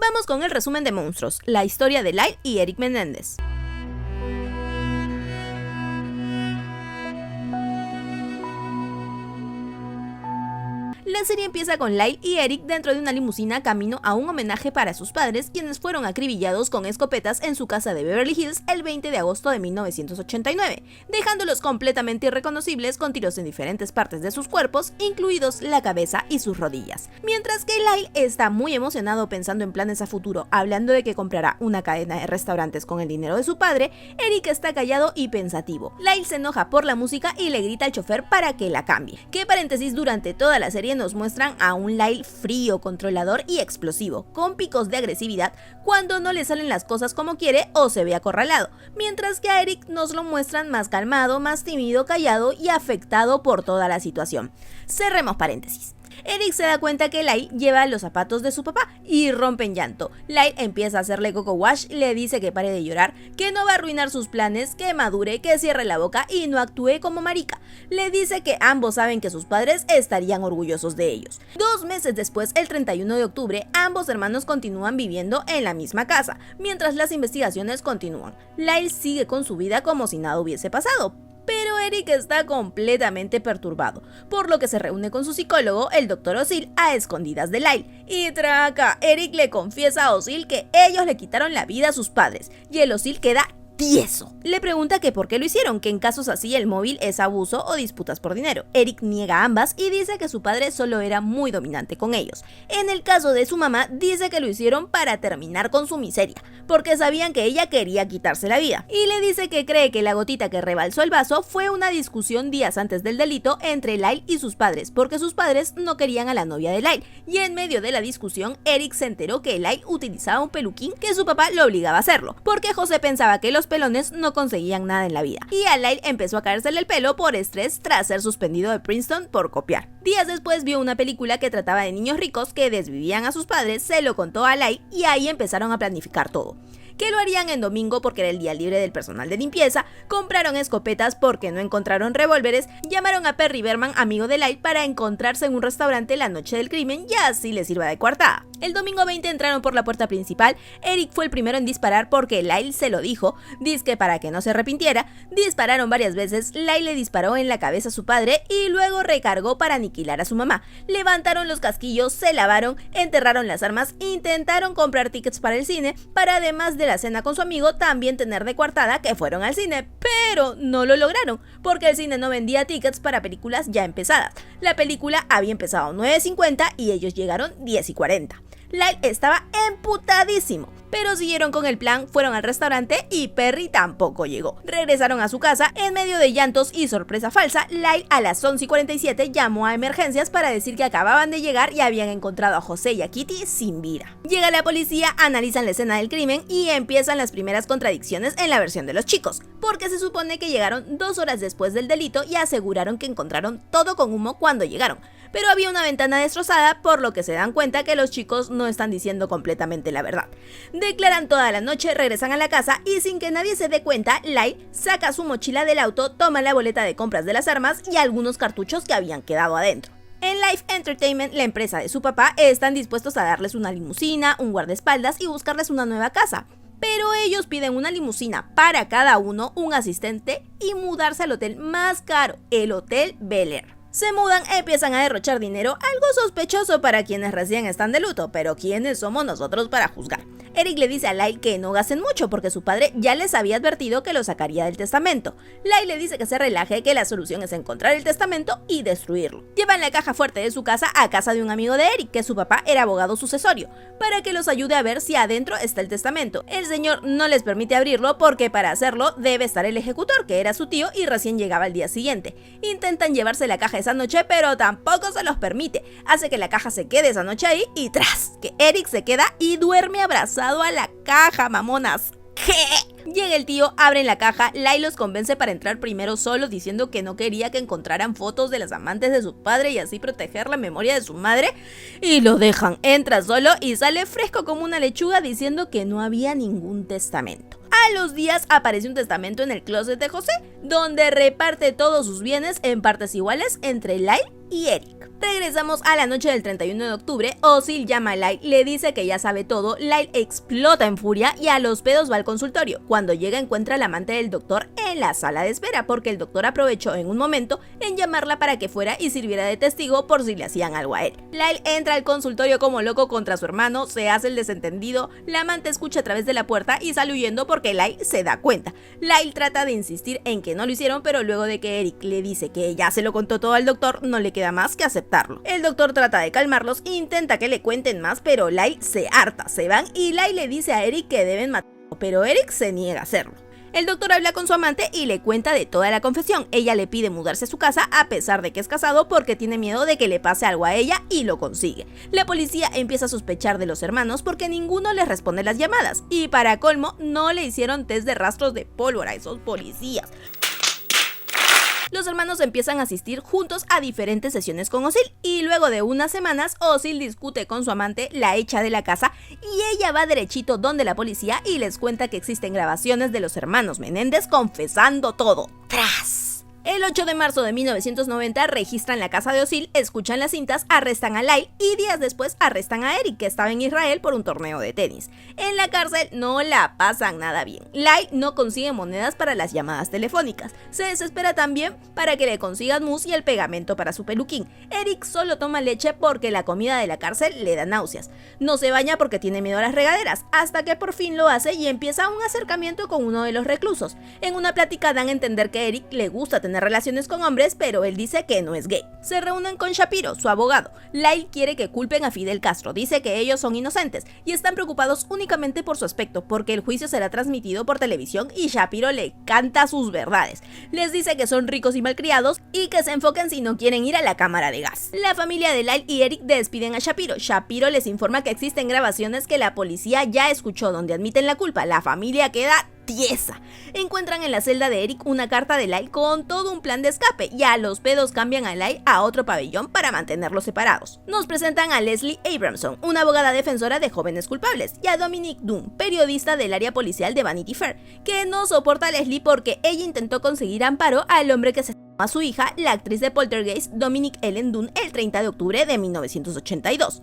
Vamos con el resumen de Monstruos, la historia de Lyle y Eric Menéndez. La serie empieza con Lyle y Eric dentro de una limusina camino a un homenaje para sus padres, quienes fueron acribillados con escopetas en su casa de Beverly Hills el 20 de agosto de 1989, dejándolos completamente irreconocibles con tiros en diferentes partes de sus cuerpos, incluidos la cabeza y sus rodillas. Mientras que Lyle está muy emocionado pensando en planes a futuro, hablando de que comprará una cadena de restaurantes con el dinero de su padre, Eric está callado y pensativo. Lyle se enoja por la música y le grita al chofer para que la cambie. Que paréntesis, durante toda la serie nos muestran a un Lyle frío, controlador y explosivo, con picos de agresividad cuando no le salen las cosas como quiere o se ve acorralado, mientras que a Eric nos lo muestran más calmado, más tímido, callado y afectado por toda la situación. Cerremos paréntesis. Eric se da cuenta que Lyle lleva los zapatos de su papá y rompe en llanto. Lyle empieza a hacerle coco wash, le dice que pare de llorar, que no va a arruinar sus planes, que madure, que cierre la boca y no actúe como marica. Le dice que ambos saben que sus padres estarían orgullosos de ellos. 2 meses después, el 31 de octubre, ambos hermanos continúan viviendo en la misma casa, mientras las investigaciones continúan. Lyle sigue con su vida como si nada hubiese pasado, pero Eric está completamente perturbado, por lo que se reúne con su psicólogo, el Dr. Osil, a escondidas de Lyle. Y traca, Eric le confiesa a Osil que ellos le quitaron la vida a sus padres, y el Osil queda tieso. Le pregunta que por qué lo hicieron, que en casos así el móvil es abuso o disputas por dinero. Eric niega ambas y dice que su padre solo era muy dominante con ellos. En el caso de su mamá, dice que lo hicieron para terminar con su miseria, porque sabían que ella quería quitarse la vida. Y le dice que cree que la gotita que rebalsó el vaso fue una discusión días antes del delito entre Lyle y sus padres, porque sus padres no querían a la novia de Lyle. Y en medio de la discusión, Eric se enteró que Lyle utilizaba un peluquín que su papá lo obligaba a hacerlo, porque José pensaba que los pelones no conseguían nada en la vida. Y a Lyle empezó a caérsele el pelo por estrés tras ser suspendido de Princeton por copiar. Días después vio una película que trataba de niños ricos que desvivían a sus padres, se lo contó a Lyle y ahí empezaron a planificar todo. Que lo harían en domingo porque era el día libre del personal de limpieza, compraron escopetas porque no encontraron revólveres, llamaron a Perry Berman, amigo de Lyle, para encontrarse en un restaurante la noche del crimen y así les sirva de coartada. El domingo 20 entraron por la puerta principal, Eric fue el primero en disparar porque Lyle se lo dijo, dizque para que no se arrepintiera, dispararon varias veces, Lyle le disparó en la cabeza a su padre y luego recargó para aniquilar a su mamá. Levantaron los casquillos, se lavaron, enterraron las armas, intentaron comprar tickets para el cine, para además de la cena con su amigo también tener de coartada que fueron al cine, pero no lo lograron, porque el cine no vendía tickets para películas ya empezadas. La película había empezado 9:50 y ellos llegaron 10:40. Lyle estaba emputadísimo, pero siguieron con el plan, fueron al restaurante y Perry tampoco llegó. Regresaron a su casa en medio de llantos y sorpresa falsa. Lyle a las 11:47 llamó a emergencias para decir que acababan de llegar y habían encontrado a José y a Kitty sin vida. Llega la policía, analizan la escena del crimen y empiezan las primeras contradicciones en la versión de los chicos, porque se supone que llegaron 2 horas después del delito y aseguraron que encontraron todo con humo cuando llegaron, pero había una ventana destrozada, por lo que se dan cuenta que los chicos no están diciendo completamente la verdad. Declaran toda la noche, regresan a la casa y sin que nadie se dé cuenta, Lyle saca su mochila del auto, toma la boleta de compras de las armas y algunos cartuchos que habían quedado adentro. En Life Entertainment, la empresa de su papá, están dispuestos a darles una limusina, un guardaespaldas y buscarles una nueva casa. Pero ellos piden una limusina para cada uno, un asistente y mudarse al hotel más caro, el Hotel Bel Air. Se mudan, empiezan a derrochar dinero, algo sospechoso para quienes recién están de luto, pero ¿quiénes somos nosotros para juzgar? Eric le dice a Lyle que no gasten mucho porque su padre ya les había advertido que lo sacaría del testamento. Lyle le dice que se relaje, que la solución es encontrar el testamento y destruirlo. Llevan la caja fuerte de su casa a casa de un amigo de Eric, que su papá era abogado sucesorio, para que los ayude a ver si adentro está el testamento. El señor no les permite abrirlo porque para hacerlo debe estar el ejecutor, que era su tío y recién llegaba al día siguiente. Intentan llevarse la caja esa noche, pero tampoco se los permite. Hace que la caja se quede esa noche ahí y tras, que Eric se queda y duerme abrazado a la caja, mamonas. ¿Qué? Llega el tío, abren la caja, Lyle los convence para entrar primero solo, diciendo que no quería que encontraran fotos de las amantes de su padre y así proteger la memoria de su madre, y lo dejan. Entra solo y sale fresco como una lechuga diciendo que no había ningún testamento. A los días aparece un testamento en el closet de José, donde reparte todos sus bienes en partes iguales entre Lyle y Eric. Regresamos a la noche del 31 de octubre, Ozil llama a Lyle, le dice que ya sabe todo, Lyle explota en furia y a los pedos va al consultorio. Cuando llega encuentra al amante del doctor en la sala de espera porque el doctor aprovechó en un momento en llamarla para que fuera y sirviera de testigo por si le hacían algo a él. Lyle entra al consultorio como loco contra su hermano, se hace el desentendido, la amante escucha a través de la puerta y sale huyendo porque Lyle se da cuenta. Lyle trata de insistir en que no lo hicieron, pero luego de que Eric le dice que ya se lo contó todo al doctor, no le queda más que aceptarlo. El doctor trata de calmarlos, intenta que le cuenten más, pero Lyle se harta, se van y Lyle le dice a Eric que deben matarlo, pero Eric se niega a hacerlo. El doctor habla con su amante y le cuenta de toda la confesión. Ella le pide mudarse a su casa a pesar de que es casado porque tiene miedo de que le pase algo a ella y lo consigue. La policía empieza a sospechar de los hermanos porque ninguno les responde las llamadas y para colmo no le hicieron test de rastros de pólvora a esos policías. Los hermanos empiezan a asistir juntos a diferentes sesiones con Ozil y luego de unas semanas Ozil discute con su amante, la echa de la casa y ella va derechito donde la policía y les cuenta que existen grabaciones de los hermanos Menéndez confesando todo. ¡Tras! El 8 de marzo de 1990 registran la casa de Ozil, escuchan las cintas, arrestan a Lyle y días después arrestan a Eric, que estaba en Israel por un torneo de tenis. En la cárcel no la pasan nada bien. Lyle no consigue monedas para las llamadas telefónicas. Se desespera también para que le consigan mousse y el pegamento para su peluquín. Eric solo toma leche porque la comida de la cárcel le da náuseas. No se baña porque tiene miedo a las regaderas, hasta que por fin lo hace y empieza un acercamiento con uno de los reclusos. En una plática dan a entender que Eric le gusta tener relaciones con hombres, pero él dice que no es gay. Se reúnen con Shapiro, su abogado. Lyle quiere que culpen a Fidel Castro, dice que ellos son inocentes y están preocupados únicamente por su aspecto, porque el juicio será transmitido por televisión y Shapiro le canta sus verdades. Les dice que son ricos y malcriados y que se enfoquen si no quieren ir a la cámara de gas. La familia de Lyle y Eric despiden a Shapiro. Shapiro les informa que existen grabaciones que la policía ya escuchó donde admiten la culpa. La familia queda tiesa. Encuentran en la celda de Eric una carta de Lyle con todo un plan de escape y a los pedos cambian a Lyle a otro pabellón para mantenerlos separados. Nos presentan a Leslie Abramson, una abogada defensora de jóvenes culpables, y a Dominic Dunn, periodista del área policial de Vanity Fair, que no soporta a Leslie porque ella intentó conseguir amparo al hombre que se a su hija, la actriz de Poltergeist, Dominic Ellen Dunn, el 30 de octubre de 1982.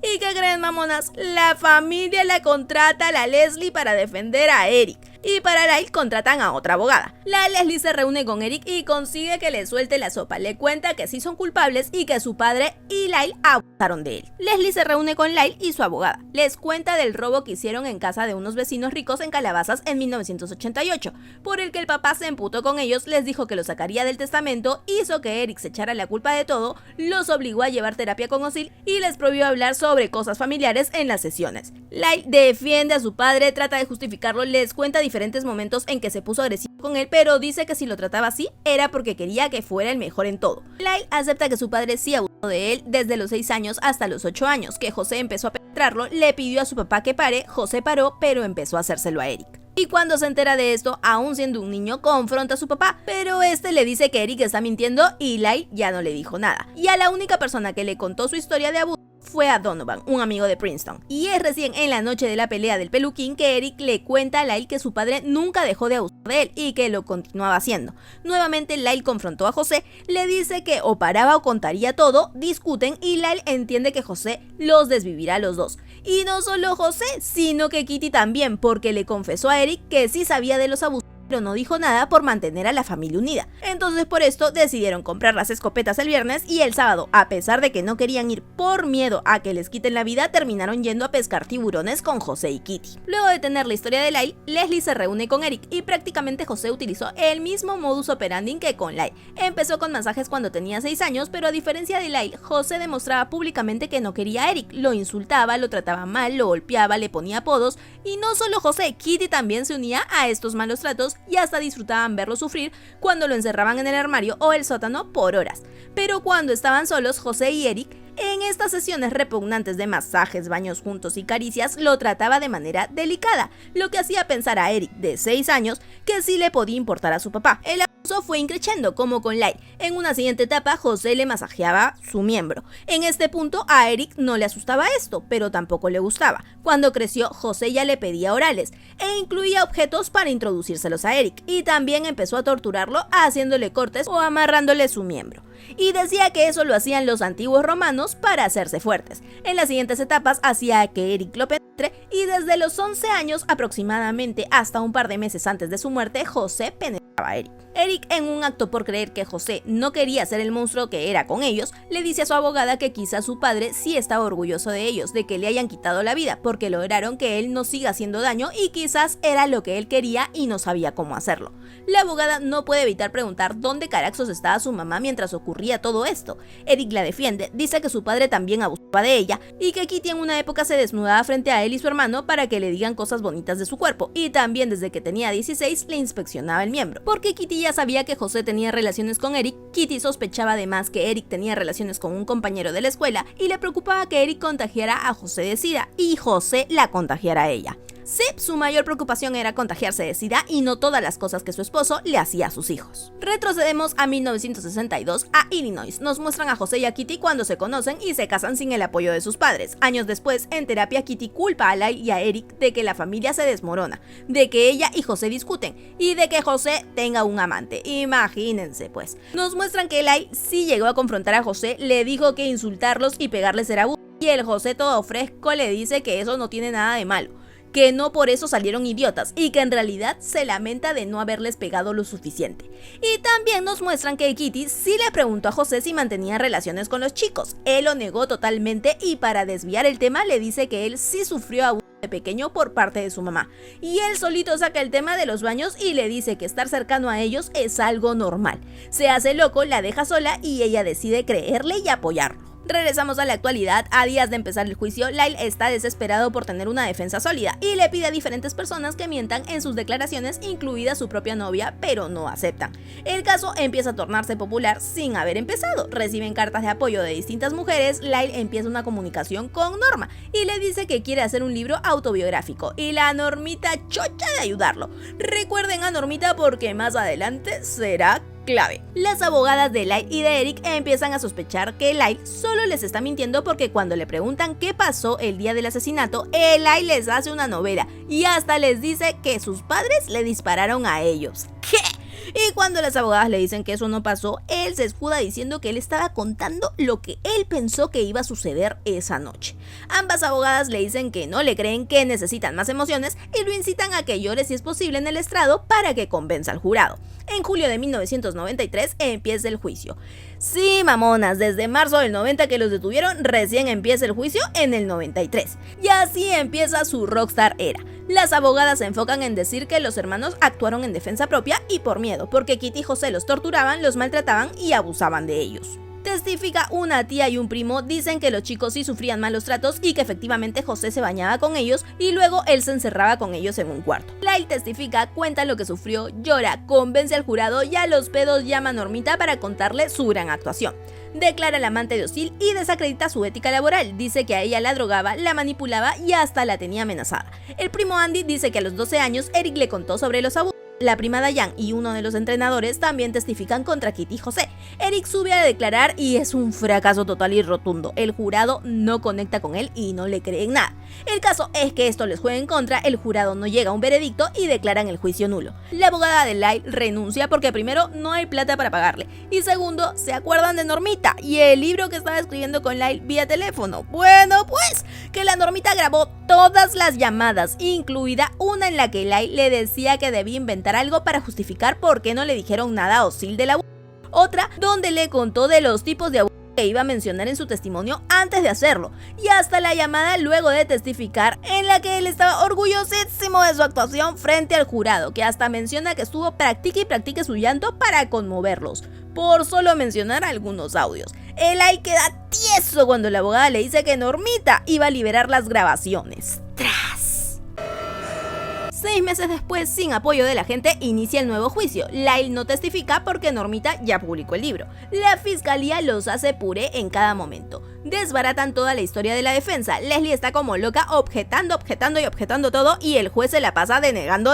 ¿Y qué creen, mamonas? La familia la contrata a la Leslie para defender a Eric. Y para Lyle contratan a otra abogada. La Leslie se reúne con Eric y consigue que le suelte la sopa. Le cuenta que sí son culpables y que su padre y Lyle abusaron de él. Leslie se reúne con Lyle y su abogada. Les cuenta del robo que hicieron en casa de unos vecinos ricos en Calabazas en 1988, por el que el papá se emputó con ellos, les dijo que lo sacaría del testamento, hizo que Eric se echara la culpa de todo, los obligó a llevar terapia con Ozil y les prohibió hablar sobre cosas familiares en las sesiones. Lyle defiende a su padre, trata de justificarlo, les cuenta diferentes momentos en que se puso agresivo con él, pero dice que si lo trataba así era porque quería que fuera el mejor en todo. Lyle acepta que su padre sí abusó de él desde los 6 años hasta los 8 años, que José empezó a penetrarlo, le pidió a su papá que pare, José paró, pero empezó a hacérselo a Eric. Y cuando se entera de esto, aún siendo un niño, confronta a su papá, pero este le dice que Eric está mintiendo y Lyle ya no le dijo nada. Y a la única persona que le contó su historia de abuso fue a Donovan, un amigo de Princeton. Y es recién en la noche de la pelea del peluquín que Eric le cuenta a Lyle que su padre nunca dejó de abusar de él y que lo continuaba haciendo. Nuevamente Lyle confrontó a José, le dice que o paraba o contaría todo, discuten y Lyle entiende que José los desvivirá a los dos. Y no solo José, sino que Kitty también, porque le confesó a Eric que sí sabía de los abusos, pero no dijo nada por mantener a la familia unida. Entonces por esto decidieron comprar las escopetas el viernes y el sábado, a pesar de que no querían ir por miedo a que les quiten la vida, terminaron yendo a pescar tiburones con José y Kitty. Luego de tener la historia de Lyle, Leslie se reúne con Eric y prácticamente José utilizó el mismo modus operandi que con Lyle. Empezó con masajes cuando tenía 6 años, pero a diferencia de Lyle, José demostraba públicamente que no quería a Eric, lo insultaba, lo trataba mal, lo golpeaba, le ponía apodos, y no solo José, Kitty también se unía a estos malos tratos y hasta disfrutaban verlo sufrir cuando lo encerraban en el armario o el sótano por horas. Pero cuando estaban solos, José y Eric, en estas sesiones repugnantes de masajes, baños juntos y caricias, lo trataba de manera delicada, lo que hacía pensar a Eric, de 6 años, que sí le podía importar a su papá. El abuso fue increciendo, como con Lyle. En una siguiente etapa, José le masajeaba su miembro. En este punto, a Eric no le asustaba esto, pero tampoco le gustaba. Cuando creció, José ya le pedía orales, e incluía objetos para introducírselos a Eric, y también empezó a torturarlo haciéndole cortes o amarrándole su miembro. y decía que eso lo hacían los antiguos romanos para hacerse fuertes. En las siguientes etapas hacía que Eric lo penetre y desde los 11 años aproximadamente hasta un par de meses antes de su muerte, José penetraba a Eric. Eric, en un acto por creer que José no quería ser el monstruo que era con ellos, le dice a su abogada que quizás su padre sí estaba orgulloso de ellos, de que le hayan quitado la vida, porque lograron que él no siga haciendo daño y quizás era lo que él quería y no sabía cómo hacerlo. La abogada no puede evitar preguntar dónde carajos estaba su mamá mientras ocurría todo esto. Eric la defiende, dice que su padre también abusaba de ella y que Kitty en una época se desnudaba frente a él y su hermano para que le digan cosas bonitas de su cuerpo, y también desde que tenía 16 le inspeccionaba el miembro. Porque Kitty ya sabía que José tenía relaciones con Eric, Kitty sospechaba además que Eric tenía relaciones con un compañero de la escuela y le preocupaba que Eric contagiara a José de SIDA y José la contagiara a ella. Sí, su mayor preocupación era contagiarse de SIDA y no todas las cosas que su esposo le hacía a sus hijos. Retrocedemos a 1962 a Illinois. Nos muestran a José y a Kitty cuando se conocen y se casan sin el apoyo de sus padres. Años después, en terapia, Kitty culpa a Lyle y a Eric de que la familia se desmorona, de que ella y José discuten y de que José tenga un amante. Imagínense pues. Nos muestran que Lyle sí llegó a confrontar a José, le dijo que insultarlos y pegarles era abuso, y el José todo fresco le dice que eso no tiene nada de malo, que no por eso salieron idiotas y que en realidad se lamenta de no haberles pegado lo suficiente. Y también nos muestran que Kitty sí le preguntó a José si mantenía relaciones con los chicos. Él lo negó totalmente y para desviar el tema le dice que él sí sufrió abuso de pequeño por parte de su mamá. Y él solito saca el tema de los baños y le dice que estar cercano a ellos es algo normal. Se hace loco, la deja sola y ella decide creerle y apoyarlo. Regresamos a la actualidad. A días de empezar el juicio, Lyle está desesperado por tener una defensa sólida y le pide a diferentes personas que mientan en sus declaraciones, incluida su propia novia, pero no aceptan. El caso empieza a tornarse popular sin haber empezado. Reciben cartas de apoyo de distintas mujeres. Lyle empieza una comunicación con Norma y le dice que quiere hacer un libro autobiográfico y la Normita chocha de ayudarlo. Recuerden a Normita porque más adelante será clave. Las abogadas de Lyle y de Eric empiezan a sospechar que Lyle solo les está mintiendo porque cuando le preguntan qué pasó el día del asesinato, Lyle les hace una novela y hasta les dice que sus padres le dispararon a ellos. ¿Qué? Y cuando las abogadas le dicen que eso no pasó, él se escuda diciendo que él estaba contando lo que él pensó que iba a suceder esa noche. Ambas abogadas le dicen que no le creen, que necesitan más emociones y lo incitan a que llore si es posible en el estrado para que convenza al jurado. En julio de 1993 empieza el juicio. Sí, mamonas, desde marzo del 90 que los detuvieron, recién empieza el juicio en el 93. Y así empieza su rockstar era. Las abogadas se enfocan en decir que los hermanos actuaron en defensa propia y por miedo, porque Kitty y José los torturaban, los maltrataban y abusaban de ellos. Testifica una tía y un primo, dicen que los chicos sí sufrían malos tratos y que efectivamente José se bañaba con ellos y luego él se encerraba con ellos en un cuarto. Lyle testifica, cuenta lo que sufrió, llora, convence al jurado y a los pedos llama a Normita para contarle su gran actuación. Declara al amante docil y desacredita su ética laboral, dice que a ella la drogaba, la manipulaba y hasta la tenía amenazada. El primo Andy dice que a los 12 años Eric le contó sobre los abusos. La prima Diane y uno de los entrenadores también testifican contra Kitty y José. Eric sube a declarar y es un fracaso total y rotundo. El jurado no conecta con él y no le creen nada. El caso es que esto les juega en contra, el jurado no llega a un veredicto y declaran el juicio nulo. La abogada de Lyle renuncia porque primero no hay plata para pagarle y segundo se acuerdan de Normita y el libro que estaba escribiendo con Lyle vía teléfono. Bueno pues, que la Normita grabó todas las llamadas, incluida una en la que Lyle le decía que debía inventar algo para justificar por qué no le dijeron nada a Osil del abuso. Otra donde le contó de los tipos de abuso que iba a mencionar en su testimonio antes de hacerlo, y hasta la llamada luego de testificar en la que él estaba orgullosísimo de su actuación frente al jurado, que hasta menciona que estuvo practique y practique su llanto para conmoverlos, por solo mencionar algunos audios. Él ahí queda tieso cuando la abogada le dice que Normita iba a liberar las grabaciones. ¡Tras! 6 meses después, sin apoyo de la gente, inicia el nuevo juicio. Lyle no testifica porque Normita ya publicó el libro. La fiscalía los hace puré en cada momento. Desbaratan toda la historia de la defensa. Leslie está como loca objetando y objetando todo y el juez se la pasa denegando.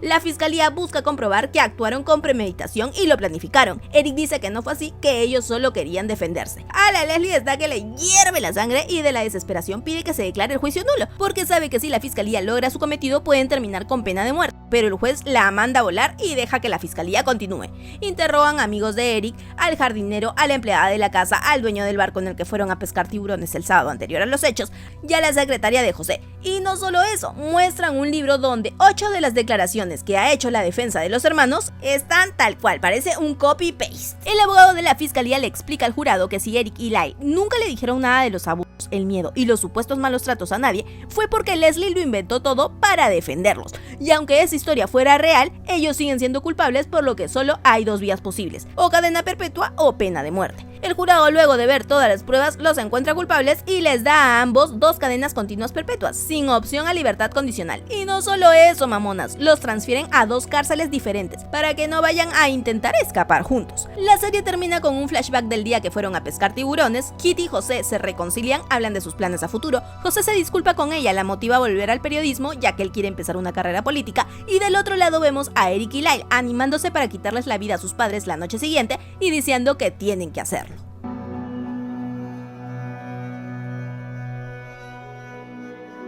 La fiscalía busca comprobar que actuaron con premeditación y lo planificaron. Eric dice que no fue así, que ellos solo querían defenderse. A la Leslie está que le hierve la sangre y de la desesperación pide que se declare el juicio nulo, porque sabe que si la fiscalía logra su cometido pueden terminar con pena de muerte. pero el juez la manda a volar y deja que la fiscalía continúe. Interrogan amigos de Eric, al jardinero, a la empleada de la casa, al dueño del barco en el que fueron a pescar tiburones el sábado anterior a los hechos y a la secretaria de José. Y no solo eso, muestran un libro donde 8 de las declaraciones que ha hecho la defensa de los hermanos están tal cual, parece un copy-paste. El abogado de la fiscalía le explica al jurado que si Eric y Lyle nunca le dijeron nada de los abusos, el miedo y los supuestos malos tratos a nadie, fue porque Leslie lo inventó todo para defenderlos. Y aunque esa historia fuera real, ellos siguen siendo culpables, por lo que solo hay 2 vías posibles: o cadena perpetua o pena de muerte. El jurado, luego de ver todas las pruebas, los encuentra culpables y les da a ambos 2 cadenas continuas perpetuas, sin opción a libertad condicional. Y no solo eso, mamonas, los transfieren a 2 cárceles diferentes, para que no vayan a intentar escapar juntos. La serie termina con un flashback del día que fueron a pescar tiburones. Kitty y José se reconcilian, hablan de sus planes a futuro. José se disculpa con ella, la motiva a volver al periodismo, ya que él quiere empezar una carrera política. Y del otro lado vemos a Eric y Lyle animándose para quitarles la vida a sus padres la noche siguiente y diciendo que tienen que hacerlo.